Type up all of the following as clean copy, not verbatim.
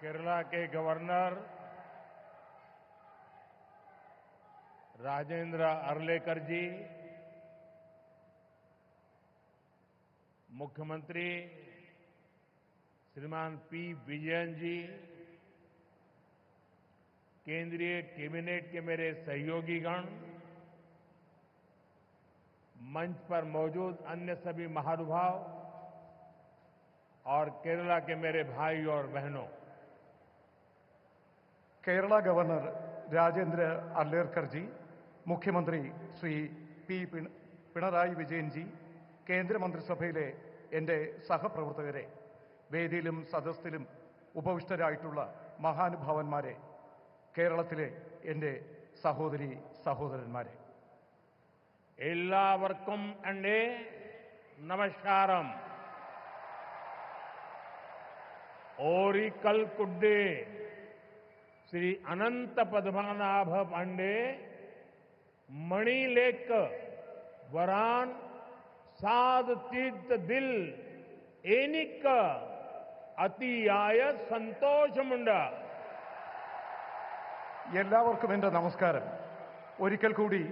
केरला के गवर्नर राजेंद्र अर्लेकर जी, मुख्यमंत्री श्रीमान पी विजयन जी, केंद्रीय कैबिनेट के मेरे सहयोगीगण, मंच पर मौजूद अन्य सभी महानुभाव और केरला के मेरे भाई और बहनों, കേരള ഗവർണർ രാജേന്ദ്ര അർലേക്കർ ജി, മുഖ്യമന്ത്രി ശ്രീ പി പിണറായി വിജയൻ ജി, കേന്ദ്രമന്ത്രിസഭയിലെ എൻ്റെ സഹപ്രവർത്തകരെ, വേദിയിലും സദസ്സിലും ഉപവിഷ്ടരായിട്ടുള്ള മഹാനുഭാവന്മാരെ, കേരളത്തിലെ എൻ്റെ സഹോദരി സഹോദരന്മാരെ, എല്ലാവർക്കും എൻ്റെ നമസ്കാരം. ओरिकल कुड्डे श्री अनंत पद्मनाभ पांडे मणिलेक वरान साध तीर्थ दिल एनिक अतियाय സന്തോഷമുണ്ട്. എല്ലാവർക്കും എൻ്റെ നമസ്കാരം. ഒരിക്കൽ കൂടി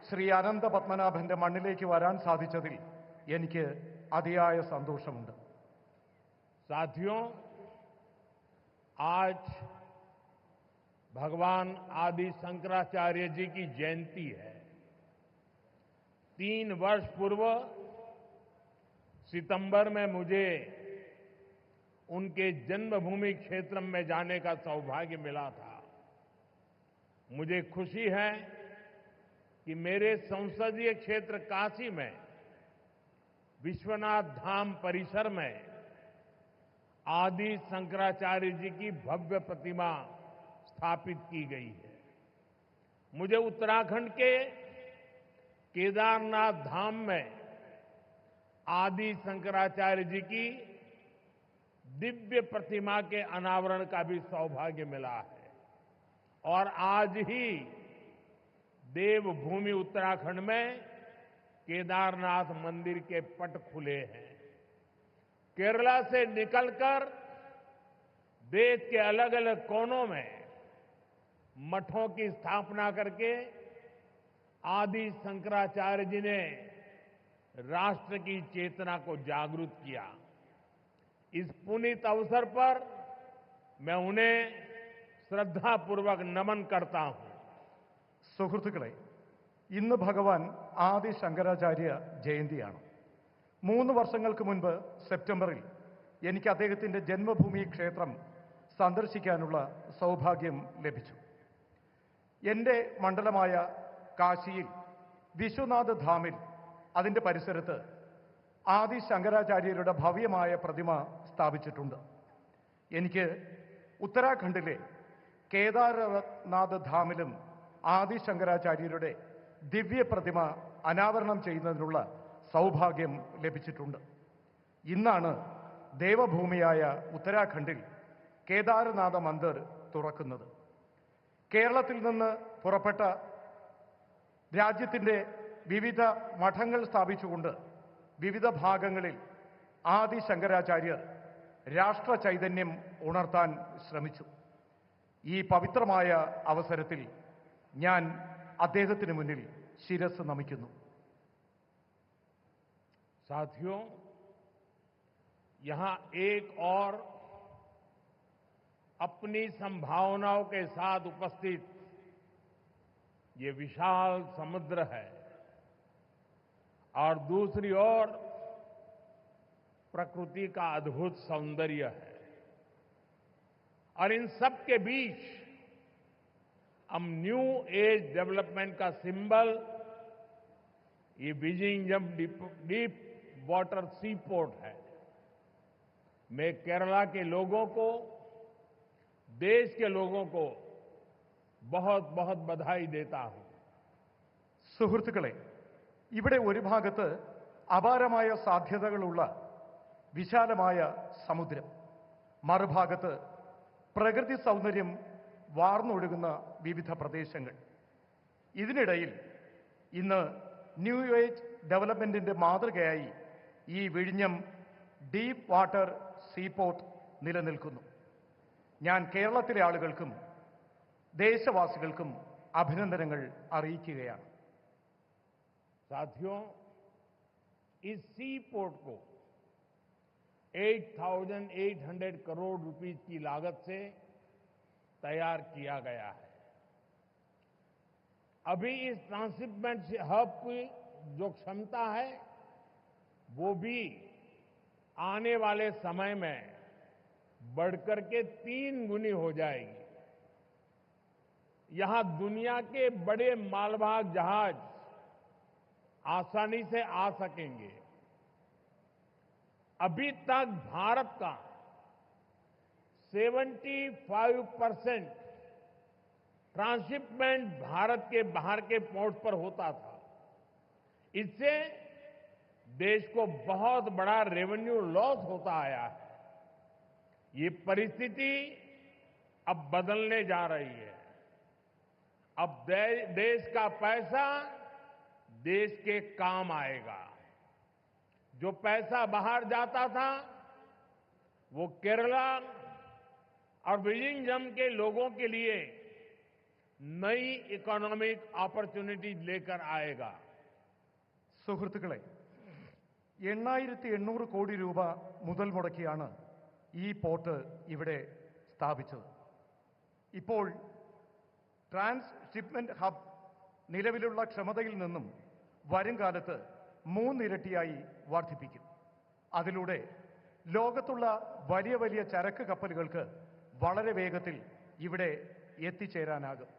ശ്രീ അനന്ത പത്മനാഭന്റെ മണ്ണിലേക്ക് വരാൻ സാധിച്ചതിൽ എനിക്ക് അതിയായ സന്തോഷമുണ്ട്. साथियों, आज भगवान आदि शंकराचार्य जी की जयंती है. 3 वर्ष पूर्व सितंबर में मुझे उनके जन्मभूमि क्षेत्र में जाने का सौभाग्य मिला था. मुझे खुशी है कि मेरे संसदीय क्षेत्र काशी में विश्वनाथ धाम परिसर में आदि शंकराचार्य जी की भव्य प्रतिमा स्थापित की गई है. मुझे उत्तराखंड के केदारनाथ धाम में आदि शंकराचार्य जी की दिव्य प्रतिमा के अनावरण का भी सौभाग्य मिला है. और आज ही देवभूमि उत्तराखंड में केदारनाथ मंदिर के पट खुले हैं. केरला से निकलकर देश के अलग अलग कोनों में मठों की स्थापना करके आदि शंकराचार्य जी ने राष्ट्र की चेतना को जागृत किया. इस पुनीत अवसर पर मैं उन्हें श्रद्धापूर्वक नमन करता हूं. സുഹൃത്തുക്കളെ, ഇന്ന് ഭഗവാൻ ആദി ശങ്കരാചാര്യ ജയന്തിയാണ്. 3 വർഷങ്ങൾക്ക് മുൻപ് സെപ്റ്റംബറിൽ എനിക്ക് അദ്ദേഹത്തിന്റെ ജന്മഭൂമി ക്ഷേത്രം സന്ദർശിക്കാനുള്ള സൗഭാഗ്യം ലഭിച്ചു. എൻ്റെ മണ്ഡലമായ കാശിയിൽ വിശ്വനാഥ് ധാമിൽ അതിൻ്റെ പരിസരത്ത് ആദി ശങ്കരാചാര്യരുടെ ഭവ്യമായ പ്രതിമ സ്ഥാപിച്ചിട്ടുണ്ട്. എനിക്ക് ഉത്തരാഖണ്ഡിലെ കേദാരനാഥ് ധാമിലും ആദി ശങ്കരാചാര്യരുടെ ദിവ്യ പ്രതിമ അനാവരണം ചെയ്യുന്നതിനുള്ള സൗഭാഗ്യം ലഭിച്ചിട്ടുണ്ട്. ഇന്നാണ് ദേവഭൂമിയായ ഉത്തരാഖണ്ഡിൽ കേദാരനാഥ മന്ദിർ തുറക്കുന്നത്. കേരളത്തിൽ നിന്ന് പുറപ്പെട്ട രാജ്യത്തിൻ്റെ വിവിധ മഠങ്ങൾ സ്ഥാപിച്ചുകൊണ്ട് വിവിധ ഭാഗങ്ങളിൽ ആദി ശങ്കരാചാര്യർ രാഷ്ട്ര ചൈതന്യം ഉണർത്താൻ ശ്രമിച്ചു. ഈ പവിത്രമായ അവസരത്തിൽ ഞാൻ അദ്ദേഹത്തിന് മുന്നിൽ ശിരസ് നമിക്കുന്നു. साथियों, यहां एक और अपनी संभावनाओं के साथ उपस्थित ये विशाल समुद्र है और दूसरी ओर प्रकृति का अद्भुत सौंदर्य है. और इन सब के बीच हम न्यू एज डेवलपमेंट का सिंबल ये विजिंगम डीप वाटर सी पोर्ट है. मैं केरला के लोगों को, देश के लोगों को बहुत बहुत बधाई देता हूं. സുഹൃത്തുക്കളെ, ഇവിടെ ഒരു ഭാഗത്ത് അപാരമായ സാധ്യതകളുള്ള വിശാലമായ സമുദ്രം, മറുഭാഗത്ത് പ്രകൃതി സൗന്ദര്യം വാർന്നൊഴുകുന്ന വിവിധ പ്രദേശങ്ങൾ. ഇതിനിടയിൽ ഇന്ന് ന്യൂ ഏജ് ഡെവലപ്മെന്റിന്റെ മാതൃകയായി ഈ വിഴിഞ്ഞം ഡീപ്പ് വാട്ടർ സീപോർട്ട് നിലനിൽക്കുന്നു. ഞാൻ കേരളത്തിലെ ആളുകൾക്കും ദേശവാസികൾക്കും അഭിനന്ദനങ്ങൾ അറിയിക്കുകയാണ്. साथियों, इस सी पोर्ट को 8,800 करोड़ रुपीस की लागत से तैयार किया गया है. अभी इस ट्रांसशिपमेंट हब की जो क्षमता है वो भी आने वाले समय में बढ़कर के 3 गुनी हो जाएगी. यहां दुनिया के बड़े मालवाहक जहाज आसानी से आ सकेंगे. अभी तक भारत का 75% ट्रांसशिपमेंट भारत के बाहर के पोर्ट पर होता था. इससे देश को बहुत बड़ा रेवेन्यू लॉस होता आया है. ये परिस्थिति अब बदलने जा रही है. अब देश का पैसा देश के काम आएगा. जो पैसा बाहर जाता था वो केरला और विलिंगडम के लोगों के लिए नई इकोनॉमिक अपॉर्चुनिटीज लेकर आएगा. സുഹൃത്തുക്കളെ, 8,800 കോടി രൂപ മുതൽ മുടക്കിയാണ് ഈ പോർട്ട് ഇവിടെ സ്ഥാപിച്ചത്. ഇപ്പോൾ ട്രാൻസ്ഷിപ്മെന്റ് ഹബ് നിലവിലുള്ള ക്ഷമതയിൽ നിന്നും വരും കാലത്ത് 3 ഇരട്ടിയായി വർദ്ധിപ്പിക്കും. അതിലൂടെ ലോകത്തുള്ള വലിയ വലിയ ചരക്ക് കപ്പലുകൾക്ക് വളരെ വേഗത്തിൽ ഇവിടെ എത്തിച്ചേരാനാകും.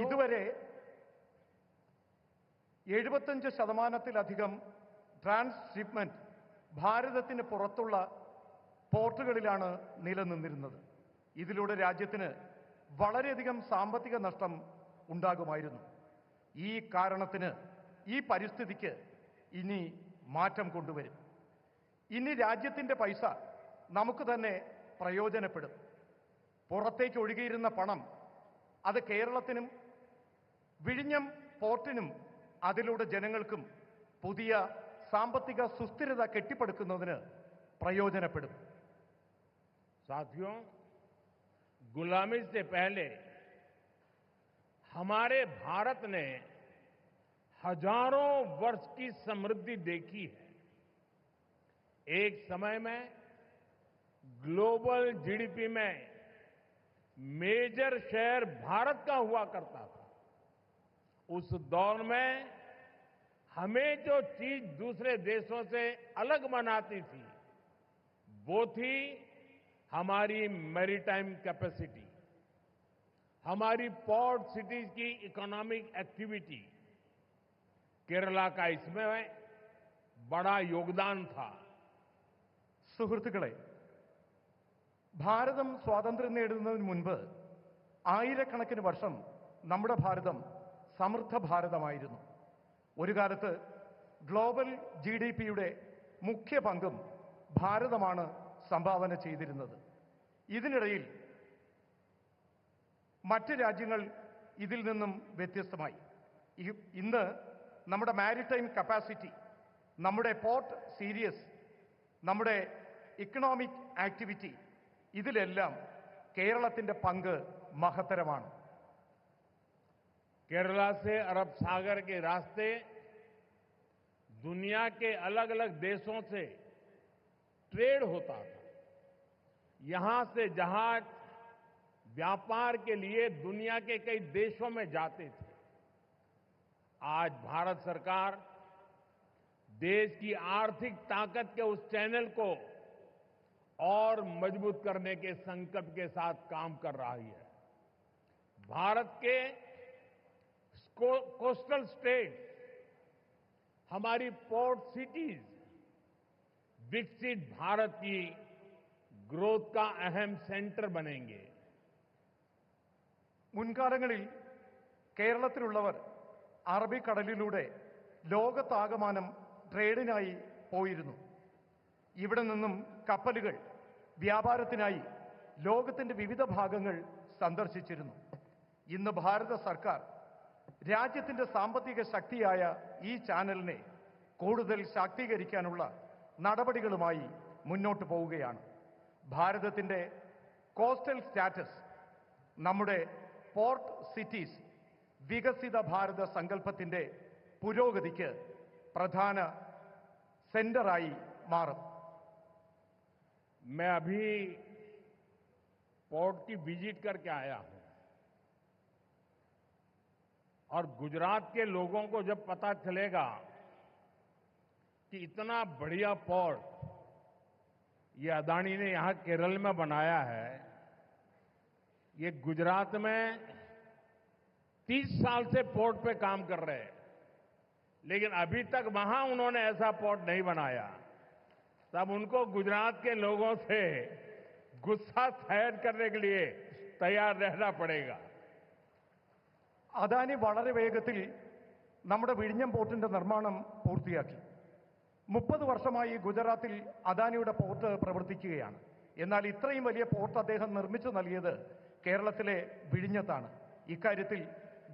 ഇതുവരെ 75%-ലധികം ട്രാൻസ്ഷിപ്മെന്റ് ഭാരതത്തിന് പുറത്തുള്ള പോർട്ടുകളിലാണ് നിലനിന്നിരുന്നത്. ഇതിലൂടെ രാജ്യത്തിന് വളരെയധികം സാമ്പത്തിക നഷ്ടം ഉണ്ടാകുമായിരുന്നു. ഈ കാരണത്തിന് ഈ പരിസ്ഥിതിക്ക് ഇനി മാറ്റം കൊണ്ടുവരും. ഇനി രാജ്യത്തിന്റെ പൈസ നമുക്ക് തന്നെ പ്രയോജനപ്പെടും. പുറത്തേക്ക് ഒഴുകിയിരുന്ന പണം അത് കേരളത്തിനും വിഴിഞ്ഞം പോർട്ടിനും അതിലൂടെ ജനങ്ങൾക്കും പുതിയ സാമ്പത്തിക സുസ്ഥിരത കെട്ടിപ്പടുക്കുന്നതിന് പ്രയോജനപ്പെടും. साथियों, गुलामी से पहले हमारे भारत ने हजारों वर्ष की समृद्धि देखी है. एक समय में ग्लोबल जीडीपी में मेजर शेयर भारत का हुआ करता था. उस दौर में हमें जो चीज दूसरे देशों से अलग बनाती थी वो थी हमारी मैरीटाइम कैपेसिटी, हमारी पोर्ट सिटीज की इकोनॉमिक एक्टिविटी. केरला का इसमें बड़ा योगदान था. സുഹൃത്തുക്കളെ, ഭാരതം സ്വാതന്ത്ര്യം നേടുന്നതിന് മുൻപ് ആയിരക്കണക്കിന് വർഷം നമ്മുടെ ഭാരതം സമൃദ്ധ ഭാരതമായിരുന്നു. ഒരു കാലത്ത് ഗ്ലോബൽ GDPയുടെ മുഖ്യ പങ്കും ഭാരതമാണ് സംഭാവന ചെയ്തിരുന്നത്. ഇതിനിടയിൽ മറ്റ് രാജ്യങ്ങൾ ഇതിൽ നിന്നും വ്യത്യസ്തമായി. ഇന്ന് നമ്മുടെ മാരിടൈം കപ്പാസിറ്റി, നമ്മുടെ പോർട്ട് സീരീസ്, നമ്മുടെ ഇക്കണോമിക് ആക്ടിവിറ്റി, ഇതിലെല്ലാം കേരളത്തിന്റെ പങ്ക് മഹത്തരമാണ്. केरला से अरब सागर के रास्ते दुनिया के अलग अलग देशों से ट्रेड होता था. यहां से जहाज व्यापार के लिए दुनिया के कई देशों में जाते थे. आज भारत सरकार देश की आर्थिक ताकत के उस चैनल को और मजबूत करने के संकल्प के साथ काम कर रही है. भारत के कोस्टल स्टेट, हमारी पोर्ट सिटीज विकसित भारत की ग्रोथ का अहम सेंटर बनेंगे. മുൻകാലങ്ങളിൽ കേരളത്തിലുള്ളവർ അറബിക്കടലിലൂടെ ലോകത്താകമാനം ട്രേഡിനായി പോയിരുന്നു. ഇവിടെ നിന്നും കപ്പലുകൾ വ്യാപാരത്തിനായി ലോകത്തിന്റെ വിവിധ ഭാഗങ്ങൾ സന്ദർശിച്ചിരുന്നു. ഇന്ന് ഭാരത സർക്കാർ രാജ്യത്തിന്റെ സാമ്പത്തിക ശക്തിയായ ഈ ചാനലിനെ കൂടുതൽ ശാക്തീകരിക്കാനുള്ള നടപടികളുമായി മുന്നോട്ട് പോവുകയാണ്. ഭാരതത്തിൻ്റെ കോസ്റ്റൽ സ്റ്റാറ്റസ് നമ്മുടെ പോർട്ട് സിറ്റീസ് വികസിത ഭാരത സങ്കല്പത്തിൻ്റെ പുരോഗതിക്ക് പ്രധാന സെന്ററായി മാറും. मैं अभी पोर्ट की विजिट करके आया हूं और गुजरात के लोगों को जब पता चलेगा कि इतना बढ़िया पोर्ट ये अदानी ने यहां केरल में बनाया है, ये गुजरात में 30 साल से पोर्ट पे काम कर रहे हैं, लेकिन अभी तक वहां उन्होंने ऐसा पोर्ट नहीं बनाया, तब उनको गुजरात के लोगों से गुस्सा सहन करने के लिए तैयार रहना पड़ेगा. അദാനി വളരെ വേഗത്തിൽ നമ്മുടെ വിഴിഞ്ഞം പോർട്ടിന്റെ നിർമ്മാണം പൂർത്തിയാക്കി. 30 വർഷമായി ഗുജറാത്തിൽ അദാനിയുടെ പോർട്ട് പ്രവർത്തിക്കുകയാണ്. എന്നാൽ ഇത്രയും വലിയ പോർട്ട് അദ്ദേഹം നിർമ്മിച്ചു നൽകിയത് കേരളത്തിലെ വിഴിഞ്ഞത്താണ്. ഇക്കാര്യത്തിൽ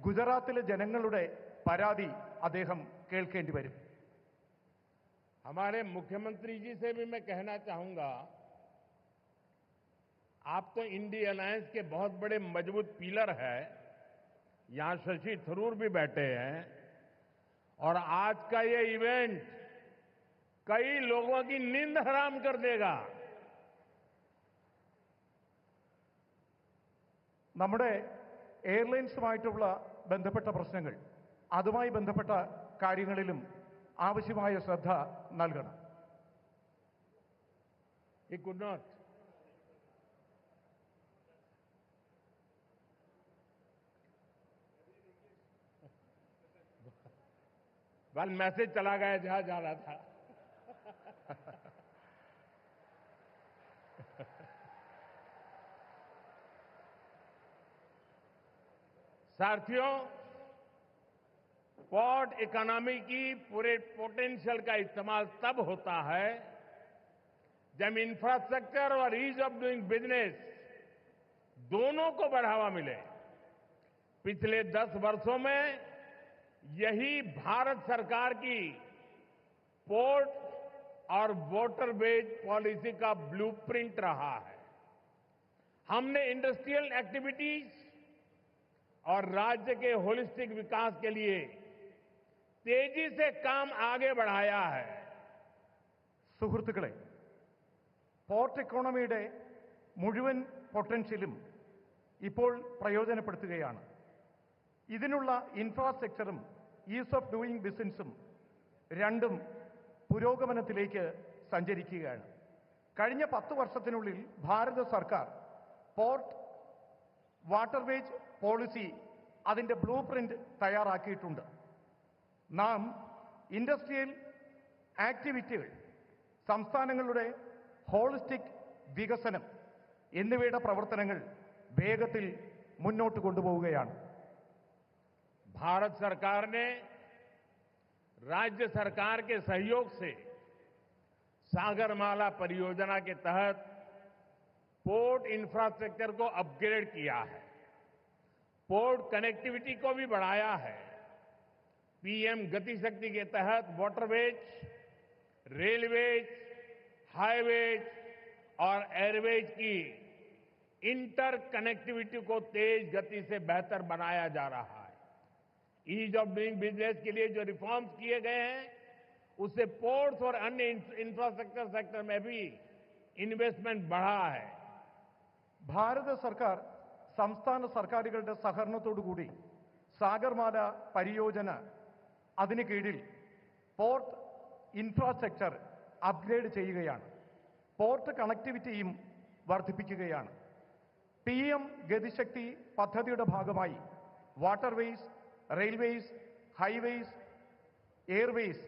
ഗുജറാത്തിലെ ജനങ്ങളുടെ പരാതി അദ്ദേഹം കേൾക്കേണ്ടി വരും. हमारे मुख्यमंत्री जी से भी मैं कहना चाहूंगा, आप तो इंडी अलायंस के बहुत बड़े मजबूत पिलर हैं, यहां शशि थरूर भी बैठे हैं, और आज का ये इवेंट कई लोगों की नींद हराम कर देगा. നമ്മുടെ എയർലൈൻസുമായിട്ടുള്ള ബന്ധപ്പെട്ട പ്രശ്നങ്ങൾ, അതുമായി ബന്ധപ്പെട്ട കാര്യങ്ങളിലും ആവശ്യമായ ശ്രദ്ധ നൽകണം. He could not. well, message चला गया जहां जा रहा था. साथियों, पोर्ट इकोनॉमी की पूरे पोटेंशियल का इस्तेमाल तब होता है जब इंफ्रास्ट्रक्चर और ईज ऑफ डूइंग बिजनेस दोनों को बढ़ावा मिले. पिछले 10 वर्षों में यही भारत सरकार की पोर्ट और वाटरवेज पॉलिसी का ब्लूप्रिंट रहा है. हमने इंडस्ट्रियल एक्टिविटीज और राज्य के होलिस्टिक विकास के लिए तेजी से काम आगे बढ़ाया है. സുഹൃത്തുക്കളെ, പോർട്ട് ഇക്കോണമിയുടെ മുഴുവൻ പൊട്ടൻഷ്യലും ഇപ്പോൾ പ്രയോജനപ്പെടുത്തുകയാണ്. ഇതിനുള്ള ഇൻഫ്രാസ്ട്രക്ചറും ഈസ് ഓഫ് ഡൂയിങ് ബിസിനസ്സും രണ്ടും പുരോഗമനത്തിലേക്ക് സഞ്ചരിക്കുകയാണ്. കഴിഞ്ഞ 10 വർഷത്തിനുള്ളിൽ ഭാരത സർക്കാർ പോർട്ട് വാട്ടർവേജ് പോളിസി അതിൻ്റെ ബ്ലൂ പ്രിന്റ് തയ്യാറാക്കിയിട്ടുണ്ട്. നാം ഇൻഡസ്ട്രിയൽ ആക്ടിവിറ്റികൾ, സംസ്ഥാനങ്ങളുടെ ഹോളിസ്റ്റിക് വികസനം എന്നിവയുടെ പ്രവർത്തനങ്ങൾ വേഗത്തിൽ മുന്നോട്ട് കൊണ്ടുപോവുകയാണ്. भारत सरकार ने राज्य सरकार के सहयोग से सागरमाला परियोजना के तहत पोर्ट इंफ्रास्ट्रक्चर को अपग्रेड किया है, पोर्ट कनेक्टिविटी को भी बढ़ाया है. पीएम गति शक्ति के तहत वाटरवेज, रेलवेज, हाईवेज और एयरवेज की इंटर कनेक्टिविटी को तेज गति से बेहतर बनाया जा रहा है. ईज ऑफ डूइंग बिजनेस के लिए जो रिफॉर्म्स किए गए हैं, उससे पोर्ट्स और अन्य इंफ्रास्ट्रक्चर सेक्टर में भी इन्वेस्टमेंट बढ़ा है. ഭാരത സർക്കാർ സംസ്ഥാന സർക്കാരുകളുടെ സഹകരണത്തോടുകൂടി സാഗർമാല പരിയോജന അതിന് കീഴിൽ പോർട്ട് ഇൻഫ്രാസ്ട്രക്ചർ അപ്ഗ്രേഡ് ചെയ്യുകയാണ്. പോർട്ട് കണക്ടിവിറ്റിയും വർദ്ധിപ്പിക്കുകയാണ്. PM ഗതിശക്തി പദ്ധതിയുടെ ഭാഗമായി വാട്ടർവേസ്, റെയിൽവേസ്, ഹൈവേസ്, എയർവേസ്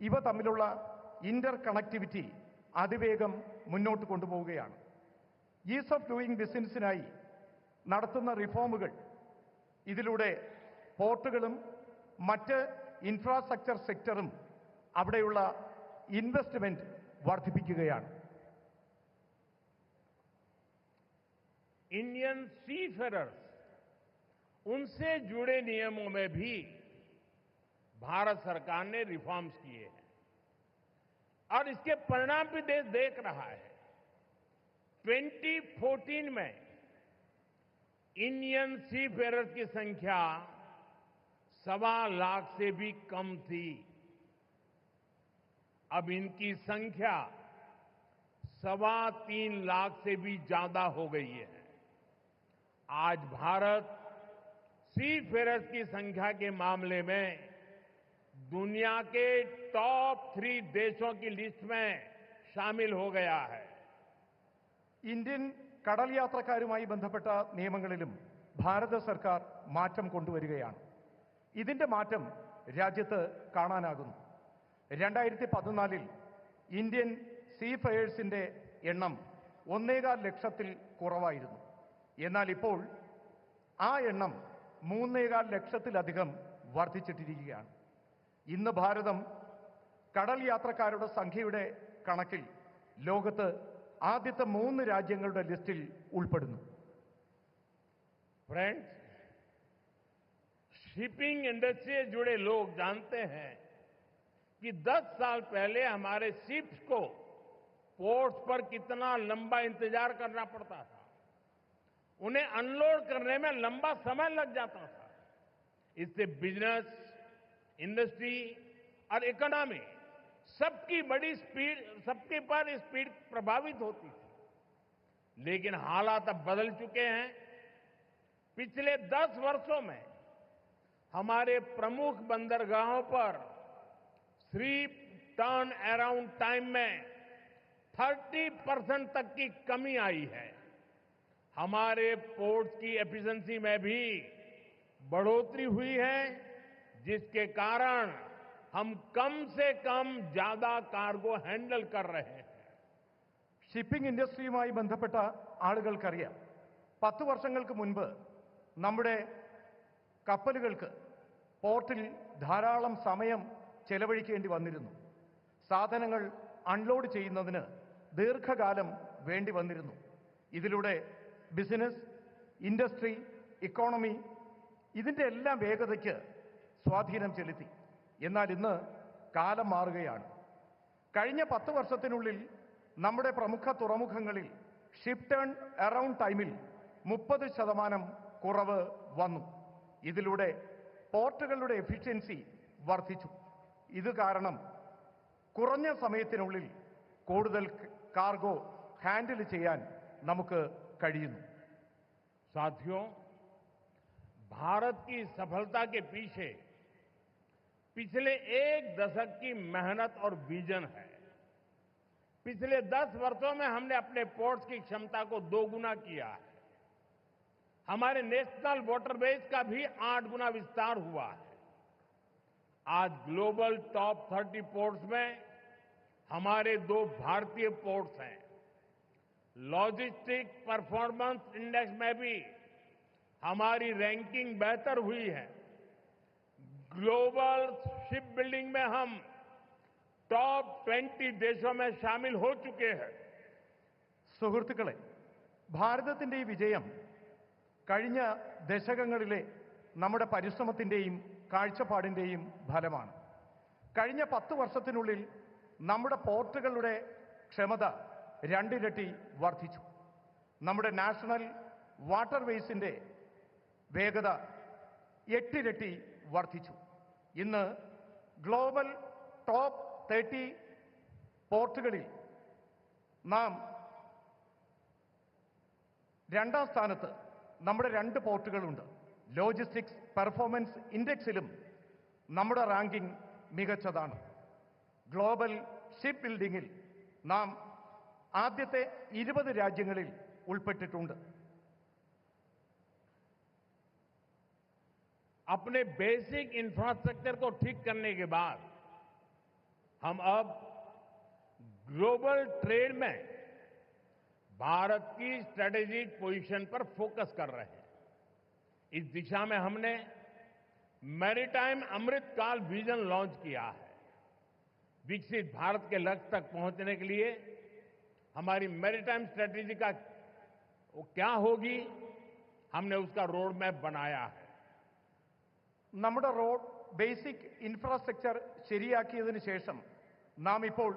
ഇവ തമ്മിലുള്ള ഇന്റർ കണക്ടിവിറ്റി അതിവേഗം മുന്നോട്ട് കൊണ്ടുപോവുകയാണ്. ഈസ് ഓഫ് ഡൂയിങ് ബിസിനസ്സിനായി നടത്തുന്ന റിഫോമുകൾ ഇതിലൂടെ പോർട്ടുകളും മറ്റ് ഇൻഫ്രാസ്ട്രക്ചർ സെക്ടറും അവിടെയുള്ള ഇൻവെസ്റ്റ്മെന്റ് വർദ്ധിപ്പിക്കുകയാണ്. इंडियन सीफेरर्स, उनसे जुड़े नियमों में भी भारत सरकार ने रिफॉर्म्स किए हैं और इसके परिणाम भी देश देख रहा है. 2014 में इंडियन सीफेयरर्स की संख्या 1.25 लाख से भी कम थी। अब इनकी संख्या 3.25 लाख से भी ज्यादा हो गई है। आज भारत सीफेयरर्स की संख्या के मामले में दुनिया के टॉप 3 देशों की लिस्ट में शामिल हो गया है। ഇന്ത്യൻ കടൽ യാത്രക്കാരുമായി ബന്ധപ്പെട്ട നിയമങ്ങളിലും ഭാരത സർക്കാർ മാറ്റം കൊണ്ടുവരികയാണ്. ഇതിന്റെ മാറ്റം രാജ്യത്ത് കാണാനാകുന്നു. 2014 ഇന്ത്യൻ സീഫെയേഴ്സിന്റെ എണ്ണം 1.25 ലക്ഷത്തിൽ കുറവായിരുന്നു. എന്നാൽ ഇപ്പോൾ ആ എണ്ണം 3.25 ലക്ഷത്തിലധികം വർദ്ധിച്ചിട്ടിരിക്കുകയാണ്. ഇന്ന് ഭാരതം കടൽ യാത്രക്കാരുടെ സംഖ്യയുടെ കണക്കിൽ ലോകത്ത് ആദ്യത്തെ 3 രാജ്യങ്ങളുടെ ലിസ്റ്റിൽ ഉൾപ്പെടുന്നു. फ्रेंड्स, शिपिंग इंडस्ट्री से जुड़े लोग जानते हैं कि 10 साल पहले हमारे शिप्स को पोर्ट्स पर कितना लंबा इंतजार करना पड़ता था। उन्हें अनलोड करने में लंबा समय लग जाता था। इससे बिजनेस, इंडस्ट्री और इकोनॉमी सबकी पर स्पीड प्रभावित होती थी। लेकिन हालात अब बदल चुके हैं। पिछले 10 वर्षों में हमारे प्रमुख बंदरगाहों पर शिप टर्न अराउंड टाइम में 30% तक की कमी आई है। हमारे पोर्ट्स की एफिशिएंसी में भी बढ़ोतरी हुई है, जिसके कारण हम कम से कम ज्यादा कार्गो हैंडल कर रहे हैं. ഷിപ്പിംഗ് ഇൻഡസ്ട്രിയുമായി ബന്ധപ്പെട്ട ആളുകൾക്കറിയാം, 10 വർഷങ്ങൾക്ക് മുൻപ് നമ്മുടെ കപ്പലുകൾക്ക് പോർട്ടിൽ ധാരാളം സമയം ചെലവഴിക്കേണ്ടി വന്നിരുന്നു. സാധനങ്ങൾ അൺലോഡ് ചെയ്യുന്നതിന് ദീർഘകാലം വേണ്ടി വന്നിരുന്നു. ഇതിലൂടെ ബിസിനസ്, ഇൻഡസ്ട്രി, ഇക്കോണമി ഇതിന്റെ എല്ലാം വേഗതയ്ക്ക് സ്വാധീനം ചെലുത്തി. എന്നാൽ ഇന്ന് കാലം മാറുകയാണ്. കഴിഞ്ഞ 10 വർഷത്തിനുള്ളിൽ നമ്മുടെ പ്രമുഖ തുറമുഖങ്ങളിൽ ഷിപ്പ് ടേൺ അറൗണ്ട് ടൈമിൽ 30% കുറവ് വന്നു. ഇതിലൂടെ പോർട്ടുകളുടെ എഫിഷ്യൻസി വർദ്ധിച്ചു. ഇത് കാരണം കുറഞ്ഞ സമയത്തിനുള്ളിൽ കൂടുതൽ കാർഗോ ഹാൻഡിൽ ചെയ്യാൻ നമുക്ക് കഴിയുന്നു. साथियों, भारत की सफलता के पीछे पिछले 1 दशक की मेहनत और विजन है. पिछले 10 वर्षों में हमने अपने पोर्ट्स की क्षमता को 2 गुना किया है. हमारे नेशनल वाटरवेज का भी 8 गुना विस्तार हुआ है. आज ग्लोबल टॉप 30 पोर्ट्स में हमारे 2 भारतीय पोर्ट्स हैं. लॉजिस्टिक परफॉर्मेंस इंडेक्स में भी हमारी रैंकिंग बेहतर हुई है. ग्लोबल शिप बिल्डिंग में हम टॉप 20 देशों में शामिल हो चुके हैं. സുഹൃത്തുക്കളെ, ഭാരതത്തിന്റെ ഈ വിജയം കഴിഞ്ഞ ദശകങ്ങളിലെ നമ്മുടെ പരിശ്രമത്തിന്റെയും കാഴ്ചപ്പാടിന്റെയും ഫലമാണ്. കഴിഞ്ഞ 10 വർഷത്തിനുള്ളിൽ നമ്മുടെ പോർട്ടുകളുടെ ക്ഷമത 2 ഇരട്ടി വർദ്ധിച്ചു. നമ്മുടെ നാഷണൽ വാട്ടർവേസിന്റെ വേഗത 8 ഇരട്ടി വർദ്ധിച്ചു. ഇന്ന് ഗ്ലോബൽ ടോപ്പ് 30 പോർട്ടുകളിൽ നാം 2ാം സ്ഥാനത്ത് നമ്മുടെ 2 പോർട്ടുകളുണ്ട്. ലോജിസ്റ്റിക്സ് പെർഫോമൻസ് ഇൻഡെക്സിലും നമ്മുടെ റാങ്കിംഗ് മികച്ചതാണ്. ഗ്ലോബൽ ഷിപ്പ് ബിൽഡിംഗിൽ നാം ആദ്യത്തെ 20 രാജ്യങ്ങളിൽ ഉൾപ്പെട്ടിട്ടുണ്ട്. अपने बेसिक इंफ्रास्ट्रक्चर को ठीक करने के बाद हम अब ग्लोबल ट्रेड में भारत की स्ट्रेटेजिक पोजीशन पर फोकस कर रहे हैं. इस दिशा में हमने मैरीटाइम अमृतकाल विजन लॉन्च किया है. विकसित भारत के लक्ष्य तक पहुंचने के लिए हमारी मैरीटाइम स्ट्रेटेजी का क्या होगी, हमने उसका रोड मैप बनाया है. നമ്മുടെ റോഡ് ബേസിക് ഇൻഫ്രാസ്ട്രക്ചർ ശരിയാക്കിയതിനു ശേഷം നാം ഇപ്പോൾ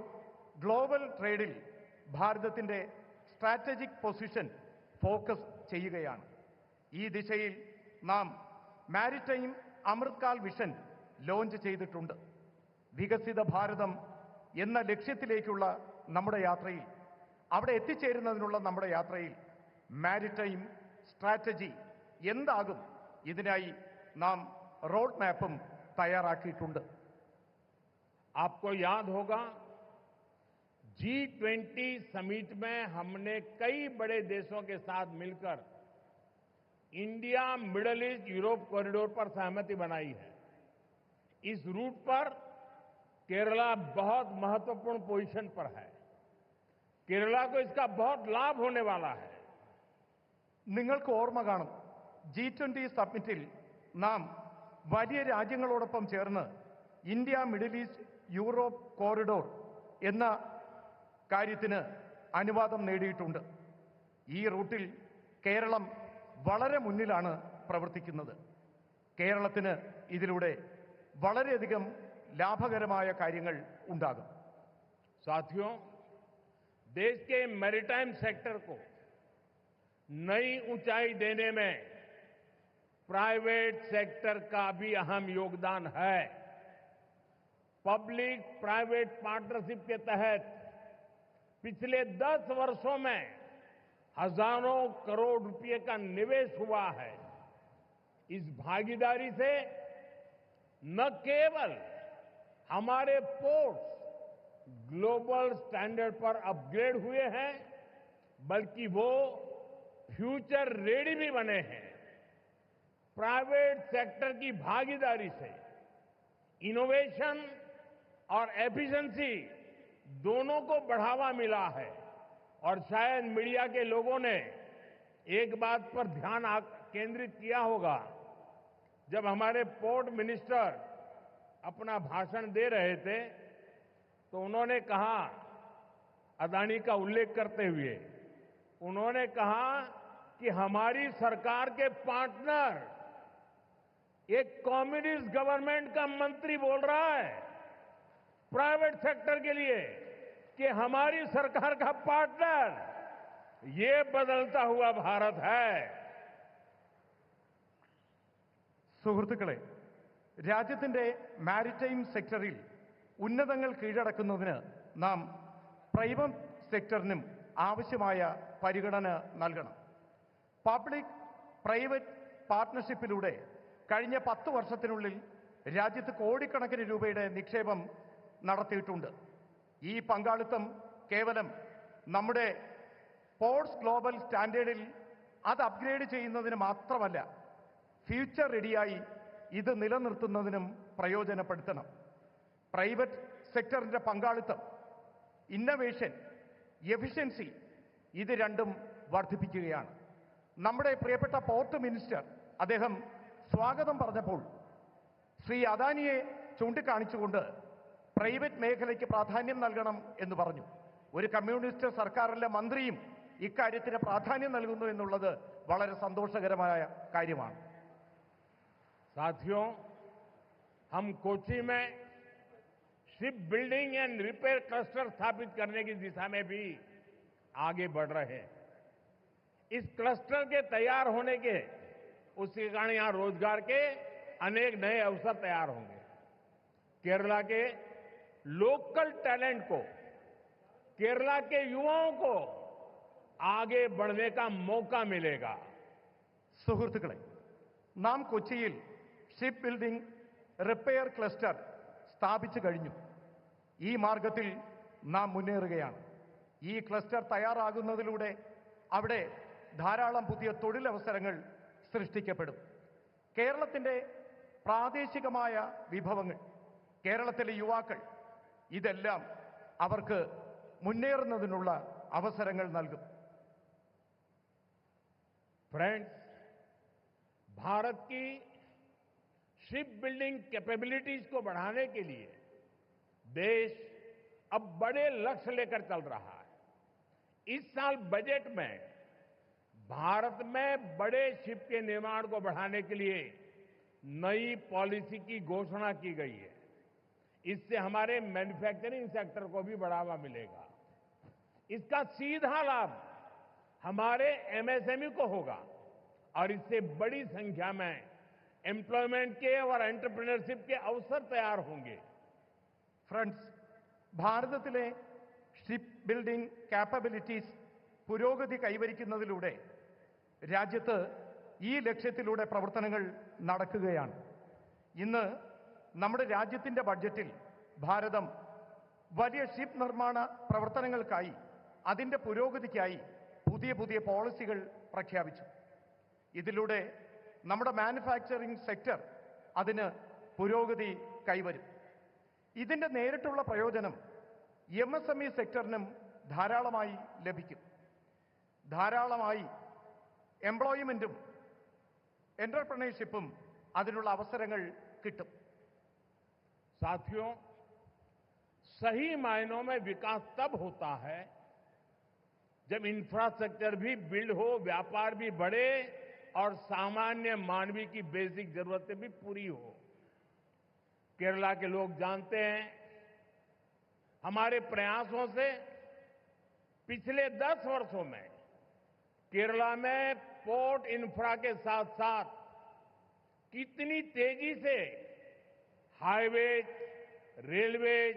ഗ്ലോബൽ ട്രേഡിൽ ഭാരതത്തിന്റെ സ്ട്രാറ്റജിക് പൊസിഷൻ ഫോക്കസ് ചെയ്യുകയാണ്. ഈ ദിശയിൽ നാം മാരിടൈം അമൃത്കാൽ വിഷൻ ലോഞ്ച് ചെയ്തിട്ടുണ്ട്. വികസിത ഭാരതം എന്ന ലക്ഷ്യത്തിലേക്കുള്ള നമ്മുടെ യാത്രയിൽ, അവിടെ എത്തിച്ചേരുന്നതിനുള്ള നമ്മുടെ യാത്രയിൽ മാരിടൈം സ്ട്രാറ്റജി എന്താകും, ഇതിനായി നാം റോഡ് മാപ്പും തയ്യാറാക്കിയിട്ടുണ്ട്. आपको याद होगा G20 समिट में हमने कई बड़े देशों के साथ मिलकर India middle east Europe corridor पर सहमति बनाई है. इस रूट पर केरला बहुत महत्वपूर्ण पोजीशन पर है. केरला को इसका बहुत लाभ होने वाला है. നിങ്ങൾക്ക് ഓർമ്മ കാണും, G20 സമ്മിറ്റിൽ നാം വലിയ രാജ്യങ്ങളോടൊപ്പം ചേർന്ന് India middle east Europe corridor എന്ന കാര്യത്തിന് അനുവാദം നേടിയിട്ടുണ്ട്. ഈ റൂട്ടിൽ കേരളം വളരെ മുന്നിലാണ് പ്രവർത്തിക്കുന്നത്. കേരളത്തിന് ഇതിലൂടെ വളരെയധികം ലാഭകരമായ കാര്യങ്ങൾ ഉണ്ടാകും. साथियों, देश के मैरीटाइम सेक्टर को नई ऊंचाई देने में प्राइवेट सेक्टर का भी अहम योगदान है. पब्लिक प्राइवेट पार्टनरशिप के तहत पिछले 10 वर्षों में हजारों करोड़ रुपए का निवेश हुआ है. इस भागीदारी से न केवल हमारे पोर्ट्स ग्लोबल स्टैंडर्ड पर अपग्रेड हुए हैं, बल्कि वो फ्यूचर रेडी भी बने हैं. प्राइवेट सेक्टर की भागीदारी से इनोवेशन और एफिशिएंसी दोनों को बढ़ावा मिला है. और शायद मीडिया के लोगों ने एक बात पर ध्यान केंद्रित किया होगा. जब हमारे पोर्ट मिनिस्टर अपना भाषण दे रहे थे तो उन्होंने कहा, अदानी का उल्लेख करते हुए उन्होंने कहा कि हमारी सरकार के पार्टनर एक कम्युनिस्ट गवर्नमेंट का मंत्री बोल रहा है प्राइवेट सेक्टर के लिए कि हमारी सरकार का पार्टनर ये बदलता हुआ भारत है. സുഹൃത്തുക്കളെ, രാജ്യത്തിന്റെ മാരിടൈം സെക്ടറിൽ ഉന്നതങ്ങൾ കീഴടക്കുന്നതിന് നാം പ്രൈവറ്റ് സെക്ടറിനും ആവശ്യമായ പരിഗണന നൽകണം. പബ്ലിക് പ്രൈവറ്റ് പാർട്ട്ണർഷിപ്പിലൂടെ കഴിഞ്ഞ 10 വർഷത്തിനുള്ളിൽ രാജ്യത്ത് കോടിക്കണക്കിന് രൂപയുടെ നിക്ഷേപം നടത്തിയിട്ടുണ്ട്. ഈ പങ്കാളിത്തം കേവലം നമ്മുടെ പോർട്സ് ഗ്ലോബൽ സ്റ്റാൻഡേർഡിൽ അത് അപ്ഗ്രേഡ് ചെയ്യുന്നതിന് മാത്രമല്ല, ഫ്യൂച്ചർ റെഡിയായി ഇത് നിലനിർത്തുന്നതിനും പ്രയോജനപ്പെടുത്തണം. പ്രൈവറ്റ് സെക്ടറിന്റെ പങ്കാളിത്തം, ഇന്നവേഷൻ, എഫിഷ്യൻസി ഇത് രണ്ടും വർദ്ധിപ്പിക്കുകയാണ്. നമ്മുടെ പ്രിയപ്പെട്ട പോർട്ട് മിനിസ്റ്റർ അദ്ദേഹം സ്വാഗതം പറഞ്ഞപ്പോൾ ശ്രീ അദാനിയെ ചൂണ്ടിക്കാണിച്ചുകൊണ്ട് പ്രൈവറ്റ് മേഖലയ്ക്ക് പ്രാധാന്യം നൽകണം എന്ന് പറഞ്ഞു. ഒരു കമ്മ്യൂണിസ്റ്റ് സർക്കാരിലെ മന്ത്രിയും ഇക്കാര്യത്തിന് പ്രാധാന്യം നൽകുന്നു എന്നുള്ളത് വളരെ സന്തോഷകരമായ കാര്യമാണ്. साथियों, हम कोच्चि में ship building and repair cluster स्थापित करने की दिशा में भी आगे बढ़ रहे हैं. इस क्लस्टर के तैयार होने के उसके कारण यहां रोजगार के अनेक नए अवसर तैयार होंगे. केरला के लोकल टैलेंट को, केरला के युवाओं को आगे बढ़ने का मौका मिलेगा. സുഹൃത്തുക്കളെ, നാം കൊച്ചിയിൽ ഷിപ്പ് ബിൽഡിംഗ് റിപ്പയർ ക്ലസ്റ്റർ സ്ഥാപിച്ചു കഴിഞ്ഞു. ഈ മാർഗത്തിൽ നാം മുന്നേറുകയാണ്. ഈ ക്ലസ്റ്റർ തയ്യാറാകുന്നതിലൂടെ അവിടെ ധാരാളം പുതിയ തൊഴിലവസരങ്ങൾ സൃഷ്ടിക്കപ്പെടും. കേരളത്തിന്റെ പ്രാദേശികമായ വിഭവങ്ങൾ, കേരളത്തിലെ യുവാക്കൾ, ഇതെല്ലാം അവർക്ക് മുന്നേറുന്നതിനുള്ള അവസരങ്ങൾ നൽകും. फ्रेंड्स, भारत की शिप बिल्डिंग कैपेबिलिटीज को बढ़ाने के लिए देश अब बड़े लक्ष्य लेकर चल रहा है. इस साल बजट में भारत में बड़े शिप के निर्माण को बढ़ाने के लिए नई पॉलिसी की घोषणा की गई है. इससे हमारे मैन्युफैक्चरिंग सेक्टर को भी बढ़ावा मिलेगा. इसका सीधा लाभ हमारे एमएसएमई को होगा और इससे बड़ी संख्या में एम्प्लॉयमेंट के और एंटरप्रेन्योरशिप के अवसर तैयार होंगे। ഫ്രണ്ട്സ്, ഭാരതത്തിലെ ഷിപ്പ് ബിൽഡിംഗ് കാപ്പബിലിറ്റീസ് പുരോഗതി കൈവരിക്കുന്നതിലൂടെ രാജ്യത്ത് ഈ ലക്ഷ്യത്തിലൂടെ പ്രവർത്തനങ്ങൾ നടക്കുകയാണ്. ഇന്ന് നമ്മുടെ രാജ്യത്തിന്റെ ബഡ്ജറ്റിൽ ഭാരതം വലിയ ഷിപ്പ് നിർമ്മാണ പ്രവർത്തനങ്ങൾക്കായി അതിന്റെ പുരോഗതിക്കായി പുതിയ പുതിയ പോളിസികൾ പ്രഖ്യാപിച്ചു. ഇതിലൂടെ നമ്മുടെ മാനുഫാക്ചറിംഗ് സെക്ടർ അതിന് പുരോഗതി കൈവരും. ഇതിന്റെ നേരിട്ടുള്ള പ്രയോജനം എംഎസ്എംഇ സെക്ടറിനും ധാരാളമായി ലഭിക്കും. ധാരാളമായി എംപ്ലോയ്മെന്റും എന്റർപ്രണർഷിപ്പും അതിനുള്ള അവസരങ്ങൾ കിട്ടും. साथियों, सही मायनों में विकास तब होता है जब इंफ्रास्ट्रक्चर भी बिल्ड हो, व्यापार भी बढ़े और सामान्य मानवीय की बेसिक जरूरतें भी पूरी हो। केरला के लोग जानते हैं, हमारे प्रयासों से पिछले 10 वर्षों में केरला में पोर्ट इंफ्रा के साथ साथ कितनी तेजी से हाईवेज, रेलवेज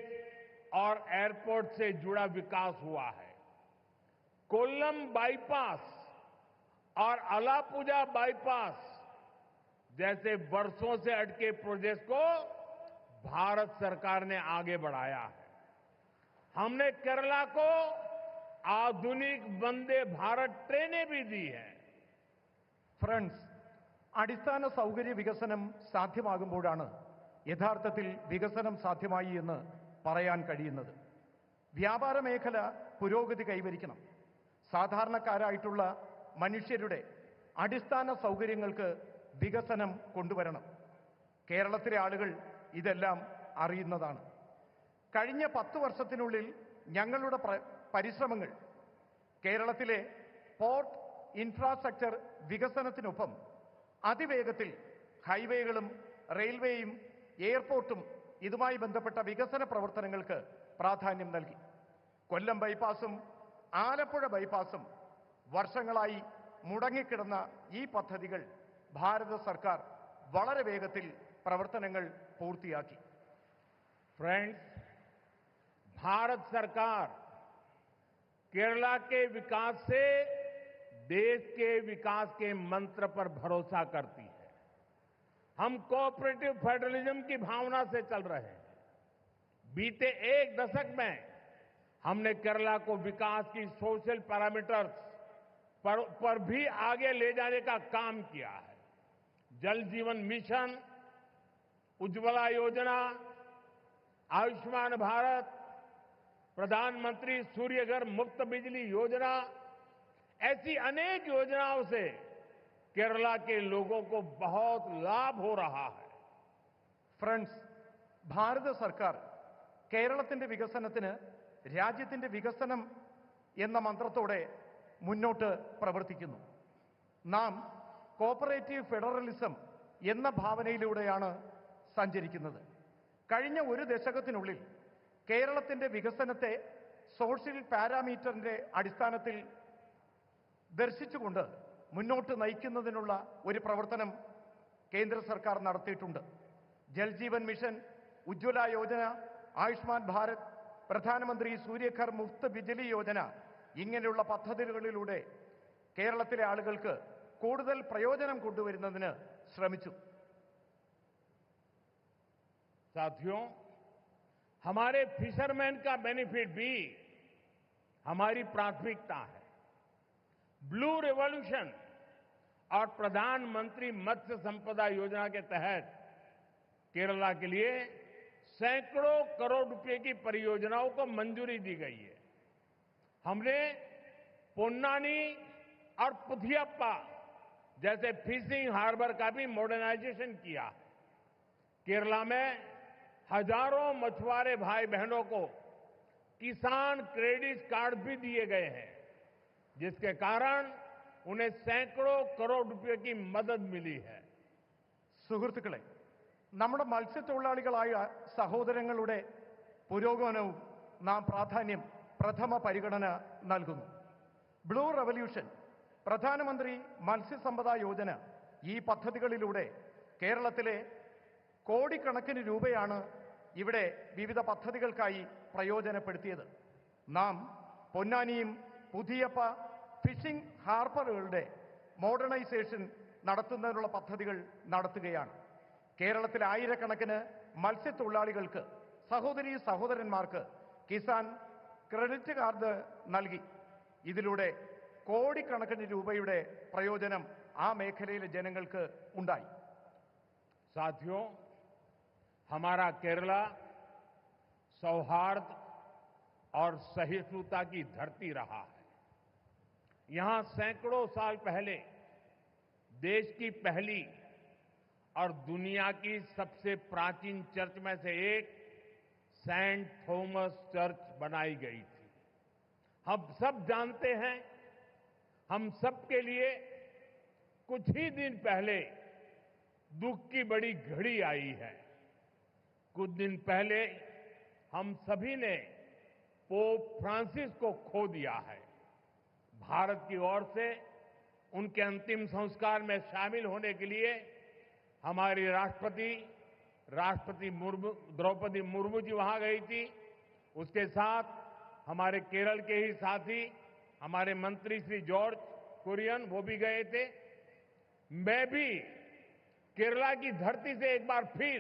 और एयरपोर्ट से जुड़ा विकास हुआ है। कोल्लम बाईपास और अलापुजा बाईपास जैसे वर्षों से अटके प्रोजेक्ट को भारत सरकार ने आगे बढ़ाया है। हमने केरला को आधुनिक वंदे भारत ट्रेनें भी दी हैं। ഫ്രണ്ട്സ്, അടിസ്ഥാന സൗകര്യ വികസനം സാധ്യമാകുമ്പോഴാണ് യഥാർത്ഥത്തിൽ വികസനം സാധ്യമായി എന്ന് പറയാൻ കഴിയുന്നത്. വ്യാപാര മേഖല പുരോഗതി കൈവരിക്കണം. സാധാരണക്കാരായിട്ടുള്ള മനുഷ്യരുടെ അടിസ്ഥാന സൗകര്യങ്ങൾക്ക് വികസനം കൊണ്ടുവരണം. കേരളത്തിലെ ആളുകൾ ഇതെല്ലാം അറിയുന്നതാണ്. കഴിഞ്ഞ 10 വർഷത്തിനുള്ളിൽ ഞങ്ങളുടെ പരിശ്രമങ്ങൾ കേരളത്തിലെ പോർട്ട് ഇൻഫ്രാസ്ട്രക്ചർ വികസനത്തിനൊപ്പം അതിവേഗത്തിൽ ഹൈവേകളും റെയിൽവേയും എയർപോർട്ടും ഇതുമായി ബന്ധപ്പെട്ട വികസന പ്രവർത്തനങ്ങൾക്ക് പ്രാധാന്യം നൽകി. കൊല്ലം ബൈപ്പാസും ആലപ്പുഴ ബൈപ്പാസും വർഷങ്ങളായി മുടങ്ങിക്കിടന്ന ഈ പദ്ധതികൾ ഭാരത സർക്കാർ വളരെ വേഗത്തിൽ പ്രവർത്തനങ്ങൾ പൂർത്തിയാക്കി. फ्रेंड्स, भारत सरकार केरला के विकास से देश के विकास के मंत्र पर भरोसा करती है। हम कोऑपरेटिव फेडरलिज्म की भावना से चल रहे हैं। बीते 1 दशक में हमने केरला को विकास की सोशल पैरामीटर्स पर भी आगे ले जाने का काम किया है। जल जीवन मिशन, उज्ज्वला योजना, आयुष्मान भारत, प्रधानमंत्री सूर्यघर मुफ्त बिजली योजना, ऐसी अनेक योजनाओं से केरला के लोगों को बहुत लाभ हो रहा है. ഫ്രണ്ട്സ്, ഭാരത സർക്കാർ കേരളത്തിന്റെ വികസനത്തിന് രാജ്യത്തിന്റെ വികസനം എന്ന മന്ത്രത്തോടെ മുന്നോട്ട് പ്രവർത്തിക്കുന്നു. നാം കോപ്പറേറ്റീവ് ഫെഡറലിസം എന്ന ഭാവനയിലൂടെയാണ് സഞ്ചരിക്കുന്നത്. കഴിഞ്ഞ 1 ദശകത്തിനുള്ളിൽ കേരളത്തിന്റെ വികസനത്തെ സോഷ്യൽ പാരാമീറ്ററിന്റെ അടിസ്ഥാനത്തിൽ ദർശിച്ചുകൊണ്ട് മുന്നോട്ട് നയിക്കുന്നതിനുള്ള ഒരു പ്രവർത്തനം കേന്ദ്ര സർക്കാർ നടത്തിയിട്ടുണ്ട്. ജൽജീവൻ മിഷൻ, ഉജ്ജ്വല യോജന, ആയുഷ്മാൻ ഭാരത്, പ്രധാനമന്ത്രി സൂര്യഘർ മുഫ്ത് ബിജ്ലി യോജന ഇങ്ങനെയുള്ള പദ്ധതികളിലൂടെ കേരളത്തിലെ ആളുകൾക്ക് കൂടുതൽ പ്രയോജനം കൊണ്ടുവരുന്നതിന് ശ്രമിച്ചു. साथियों, हमारे फिशरमैन का बेनिफिट भी हमारी प्राथमिकता है। ब्लू रिवॉल्यूशन और प्रधानमंत्री मत्स्य संपदा योजना के तहत केरला के लिए सैकड़ों करोड़ रुपए की परियोजनाओं को मंजूरी दी गई है। हमने पोन्नानी और पुथियप्पा जैसे फिशिंग हार्बर का भी मॉडर्नाइजेशन किया है। केरला में हजारों मछुआरे भाई बहनों को किसान क्रेडिट कार्ड भी दिए गए हैं, जिसके कारण उन्हें सैकड़ों करोड़ रुपए की मदद मिली है. സുഹൃത്തുക്കളെ, നമ്മുടെ മത്സ്യത്തൊഴിലാളികളായ സഹോദരങ്ങളുടെ പുരോഗമനവും നാം പ്രഥമ പരിഗണന നൽകുന്നു. ബ്ലൂ റവല്യൂഷൻ, പ്രധാനമന്ത്രി മത്സ്യസമ്പദ യോജന, ഈ പദ്ധതികളിലൂടെ കേരളത്തിലെ കോടിക്കണക്കിന് രൂപയാണ് ഇവിടെ വിവിധ പദ്ധതികൾക്കായി പ്രയോജനപ്പെടുത്തിയത്. നാം പൊന്നാനിയും പുതിയപ്പ ഫിഷിംഗ് ഹാർബറുകളുടെ മോഡേണൈസേഷൻ നടത്തുന്നതിനുള്ള പദ്ധതികൾ നടത്തുകയാണ്. കേരളത്തിലെ ആയിരക്കണക്കിന് മത്സ്യത്തൊഴിലാളികൾക്ക്, സഹോദരീ സഹോദരന്മാർക്ക് കിസാൻ ക്രെഡിറ്റ് കാർഡ് നൽകി. ഇതിലൂടെ കോടിക്കണക്കിന് രൂപയുടെ പ്രയോജനം ആ മേഖലയിലെ ജനങ്ങൾക്ക് ഉണ്ടായി. साथियों, हमारा केरला सौहार्द और सहिष्णुता की धरती रहा है। यहां सैकड़ों साल पहले देश की पहली और दुनिया की सबसे प्राचीन चर्च में से एक सेंट थॉमस चर्च बनाई गई थी। हम सब जानते हैं, हम सब के लिए कुछ ही दिन पहले दुख की बड़ी घड़ी आई है। कुछ दिन पहले हम सभी ने पोप फ्रांसिस को खो दिया है। भारत की ओर से उनके अंतिम संस्कार में शामिल होने के लिए हमारी राष्ट्रपति द्रौपदी मुर्मू जी वहां गई थी। उसके साथ हमारे केरल के ही साथी हमारे मंत्री श्री जॉर्ज कुरियन वो भी गए थे। मैं भी केरला की धरती से एक बार फिर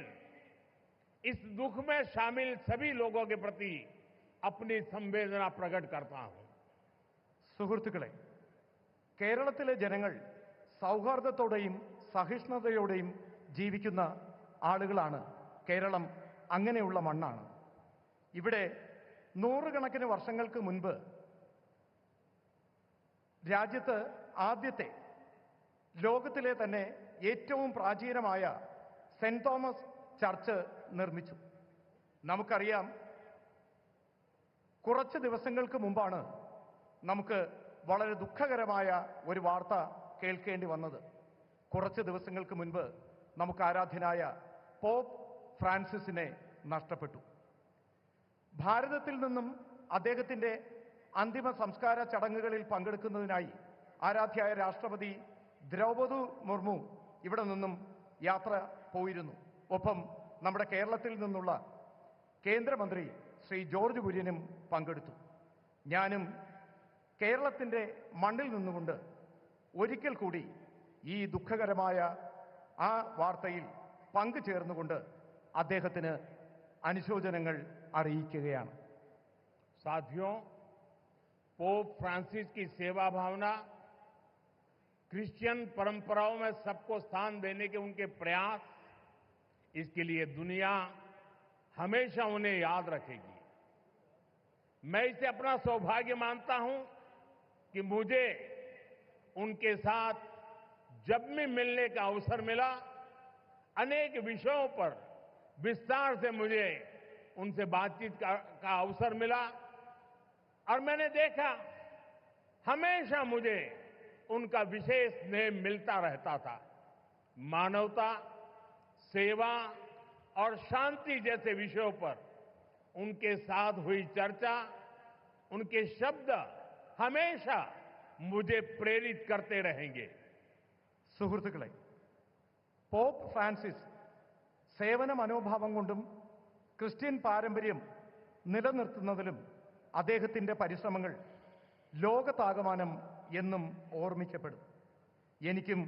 इस दुख में शामिल सभी लोगों के प्रति अपनी संवेदना प्रकट करता हूं। സുഹൃത്തുക്കളെ, കേരളത്തിലെ ജനങ്ങൾ സൗഹാർദ്ദത്തോടെയും സഹിഷ്ണുതയോടെയും ജീവിക്കുന്ന ആളുകളാണ്. കേരളം അങ്ങനെയുള്ള മണ്ണാണ്. ഇവിടെ നൂറുകണക്കിന് വർഷങ്ങൾക്ക് മുൻപ് രാജ്യത്ത് ആദ്യത്തെ, ലോകത്തിലെ തന്നെ ഏറ്റവും പ്രാചീനമായ സെന്റ് തോമസ് ചർച്ച് നിർമ്മിച്ചു. നമുക്കറിയാം, കുറച്ച് ദിവസങ്ങൾക്ക് മുമ്പാണ് നമുക്ക് വളരെ ദുഃഖകരമായ ഒരു വാർത്ത കേൾക്കേണ്ടി വന്നത്. കുറച്ച് ദിവസങ്ങൾക്ക് മുൻപ് നമുക്ക് ആരാധ്യനായ പോപ്പ് ഫ്രാൻസിസിനെ നഷ്ടപ്പെട്ടു. ഭാരതത്തിൽ നിന്നും അദ്ദേഹത്തിന്റെ അന്തിമ സംസ്കാര ചടങ്ങുകളിൽ പങ്കെടുക്കുന്നതിനായി ആരാധ്യയായ രാഷ്ട്രപതി ദ്രൗപദി മുർമു ഇവിടെ നിന്നും യാത്ര പോയിരുന്നു. ഒപ്പം നമ്മുടെ കേരളത്തിൽ നിന്നുള്ള കേന്ദ്രമന്ത്രി ശ്രീ ജോർജ് കുര്യനും പങ്കെടുത്തു. ഞാനും കേരളത്തിന്റെ മണ്ണിൽ നിന്നുകൊണ്ട് ഒരിക്കൽ കൂടി ഈ ദുഃഖകരമായ ആ വാർത്തയിൽ പങ്കുചേർന്നുകൊണ്ട് അദ്ദേഹത്തിന് അനുശോചനങ്ങൾ അറിയിക്കുകയാണ്. साथियों, पोप फ्रांसिस की सेवा भावना, क्रिश्चियन परंपराओं में सबको स्थान देने के उनके प्रयास, इसके लिए दुनिया हमेशा उन्हें याद रखेगी। मैं इसे अपना सौभाग्य मानता हूं कि मुझे उनके साथ जब भी मिलने का अवसर मिला, अनेक विषयों पर विस्तार से मुझे उनसे बातचीत का अवसर मिला और मैंने देखा हमेशा मुझे उनका विशेष स्नेह मिलता रहता था। मानवता, सेवा और शांति जैसे विषयों पर उनके साथ हुई चर्चा, उनके शब्द हमेशा मुझे प्रेरित करते रहेंगे। സുഹൃത്തുക്കളെ, പോപ്പ് ഫ്രാൻസിസ് സേവന മനോഭാവം കൊണ്ടും ക്രിസ്ത്യൻ പാരമ്പര്യം നിലനിർത്തുന്നതിലും അദ്ദേഹത്തിന്റെ പരിശ്രമങ്ങൾ ലോകത്താകമാനം എന്നും ഓർമ്മിക്കപ്പെടും. എനിക്കും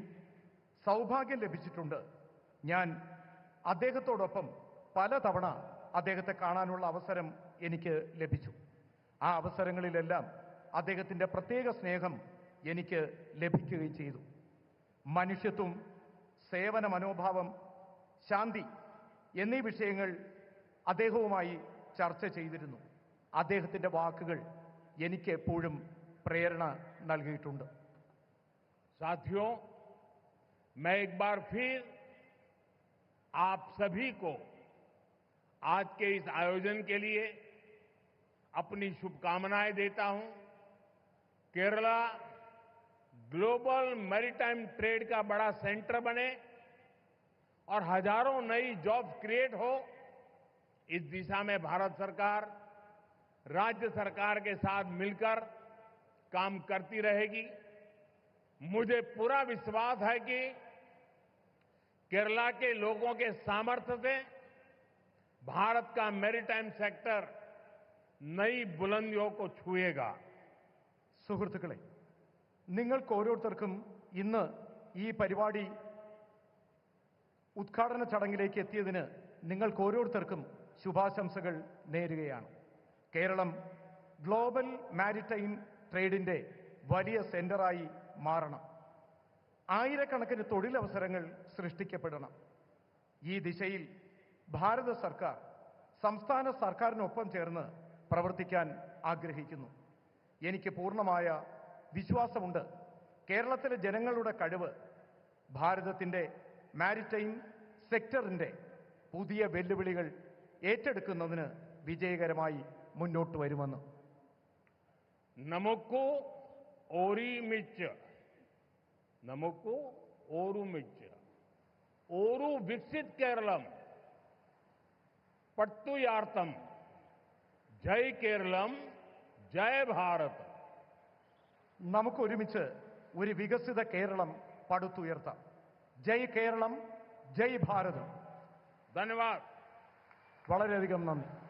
സൗഭാഗ്യം ലഭിച്ചിട്ടുണ്ട്. ഞാൻ അദ്ദേഹത്തോടൊപ്പം പലതവണ അദ്ദേഹത്തെ കാണാനുള്ള അവസരം എനിക്ക് ലഭിച്ചു. ആ അവസരങ്ങളിലെല്ലാം അദ്ദേഹത്തിന്റെ പ്രത്യേക സ്നേഹം എനിക്ക് ലഭിക്കുകയും ചെയ്തു. മനുഷ്യത്വം, സേവന മനോഭാവം, ശാന്തി എന്നീ വിഷയങ്ങൾ അദ്ദേഹവുമായി ചർച്ച ചെയ്തിരുന്നു. അദ്ദേഹത്തിന്റെ വാക്കുകൾ എനിക്ക് എപ്പോഴും പ്രേരണ നൽകിയിട്ടുണ്ട്. साथियों, मैं एक बार फिर आप सभी को आज के इस आयोजन के लिए अपनी शुभकामनाएं देता हूं। केरला ग्लोबल मैरीटाइम ट्रेड का बड़ा सेंटर बने और हजारों नई जॉब्स क्रिएट हो, इस दिशा में भारत सरकार राज्य सरकार के साथ मिलकर काम करती रहेगी। मुझे पूरा विश्वास है कि केरला के लोगों के सामर्थ्य से भारत का मैरीटाइम सेक्टर नई बुलंदियों को छुएगा। സുഹൃത്തുക്കളെ, നിങ്ങൾക്ക് ഓരോരുത്തർക്കും ഇന്ന് ഈ പരിപാടി ഉദ്ഘാടന ചടങ്ങിലേക്ക് എത്തിയതിന് നിങ്ങൾക്ക് ഓരോരുത്തർക്കും ശുഭാശംസകൾ നേരുകയാണ്. കേരളം ഗ്ലോബൽ മാരിടൈം ട്രേഡിന്റെ വലിയ സെന്ററായി മാറണം. ആയിരക്കണക്കിന് തൊഴിലവസരങ്ങൾ സൃഷ്ടിക്കപ്പെടണം. ഈ ദിശയിൽ ഭാരത സർക്കാർ സംസ്ഥാന സർക്കാരിനൊപ്പം ചേർന്ന് പ്രവർത്തിക്കാൻ ആഗ്രഹിക്കുന്നു. എനിക്ക് പൂർണ്ണമായ വിശ്വാസമുണ്ട്. കേരളത്തിലെ ജനങ്ങളുടെ കഴിവ് ഭാരതത്തിന്റെ മാരിടൈം സെക്ടറിന്റെ പുതിയ വെല്ലുവിളികൾ ഏറ്റെടുക്കുന്നതിന് വിജയകരമായി മുന്നോട്ട് വരുമെന്ന്. നമുക്ക് ഓരുമിച്ച് ഒരു വികസിത് കേരളം പടുത്തുയർത്താം. ജയ് കേരളം, ജയ് ഭാരത്. നമുക്കൊരുമിച്ച് ഒരു വികസിത കേരളം പടുത്തുയർത്താം. ജയ് കേരളം, ജയ് ഭാരത്. ധന്യവാദ്. വളരെയധികം നന്ദി.